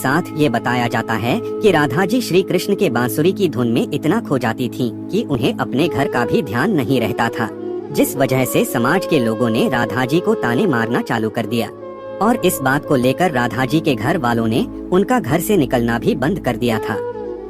साथ ये बताया जाता है कि राधा जी श्री कृष्ण के बांसुरी की धुन में इतना खो जाती थीं कि उन्हें अपने घर का भी ध्यान नहीं रहता था, जिस वजह से समाज के लोगों ने राधा जी को ताने मारना चालू कर दिया और इस बात को लेकर राधा जी के घर वालों ने उनका घर से निकलना भी बंद कर दिया था।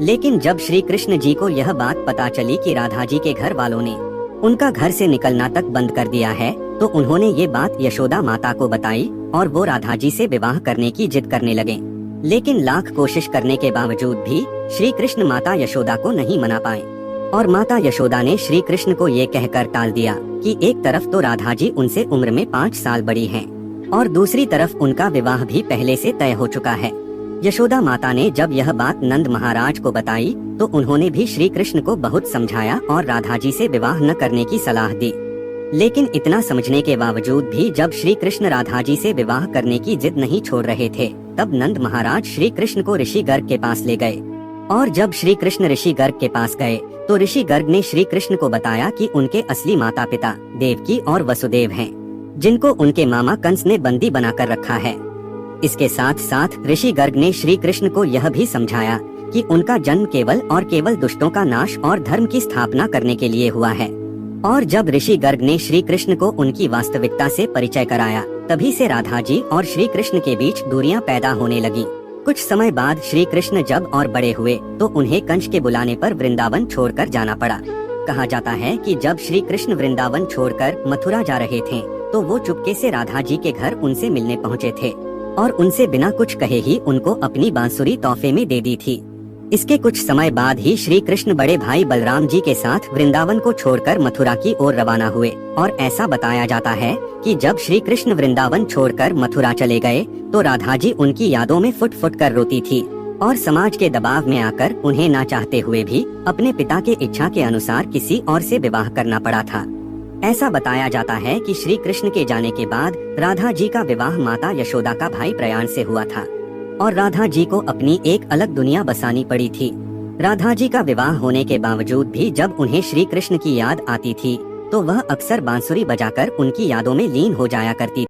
लेकिन जब श्री कृष्ण जी को यह बात पता चली कि राधा जी के घर वालों ने उनका घर से निकलना तक बंद कर दिया है, तो उन्होंने ये बात यशोदा माता को बताई और वो राधा जी से विवाह करने की जिद करने लगे। लेकिन लाख कोशिश करने के बावजूद भी श्री कृष्ण माता यशोदा को नहीं मना पाए और माता यशोदा ने श्री कृष्ण को ये कहकर टाल दिया कि एक तरफ तो राधा जी उनसे उम्र में 5 साल बड़ी हैं और दूसरी तरफ उनका विवाह भी पहले से तय हो चुका है। यशोदा माता ने जब यह बात नंद महाराज को बताई तो उन्होंने भी श्री कृष्ण को बहुत समझाया और राधा जी से विवाह न करने की सलाह दी। लेकिन इतना समझने के बावजूद भी जब श्री कृष्ण राधा जी से विवाह करने की जिद नहीं छोड़ रहे थे, तब नंद महाराज श्री कृष्ण को ऋषि गर्ग के पास ले गए। और जब श्री कृष्ण ऋषि गर्ग के पास गए तो ऋषि गर्ग ने श्री कृष्ण को बताया कि उनके असली माता पिता देवकी और वसुदेव हैं, जिनको उनके मामा कंस ने बंदी बनाकर रखा है। इसके साथ साथ ऋषि गर्ग ने श्री कृष्ण को यह भी समझाया कि उनका जन्म केवल और केवल दुष्टों का नाश और धर्म की स्थापना करने के लिए हुआ है। और जब ऋषि गर्ग ने श्री कृष्ण को उनकी वास्तविकता से परिचय कराया, तभी से राधा जी और श्री कृष्ण के बीच दूरियां पैदा होने लगी। कुछ समय बाद श्री कृष्ण जब और बड़े हुए तो उन्हें कंस के बुलाने पर वृंदावन छोड़कर जाना पड़ा। कहा जाता है कि जब श्री कृष्ण वृंदावन छोड़कर मथुरा जा रहे थे तो वो चुपके से राधा जी के घर उनसे मिलने पहुँचे थे और उनसे बिना कुछ कहे ही उनको अपनी बांसुरी तोहफे में दे दी थी। इसके कुछ समय बाद ही श्री कृष्ण बड़े भाई बलराम जी के साथ वृंदावन को छोड़कर मथुरा की ओर रवाना हुए और ऐसा बताया जाता है कि जब श्री कृष्ण वृंदावन छोड़कर मथुरा चले गए तो राधा जी उनकी यादों में फुट फुट कर रोती थी और समाज के दबाव में आकर उन्हें ना चाहते हुए भी अपने पिता के इच्छा के अनुसार किसी और से विवाह करना पड़ा था। ऐसा बताया जाता है कि श्री कृष्ण के जाने के बाद राधा जी का विवाह माता यशोदा का भाई प्रयाण से हुआ था और राधा जी को अपनी एक अलग दुनिया बसानी पड़ी थी। राधा जी का विवाह होने के बावजूद भी जब उन्हें श्री कृष्ण की याद आती थी तो वह अक्सर बांसुरी बजाकर उनकी यादों में लीन हो जाया करती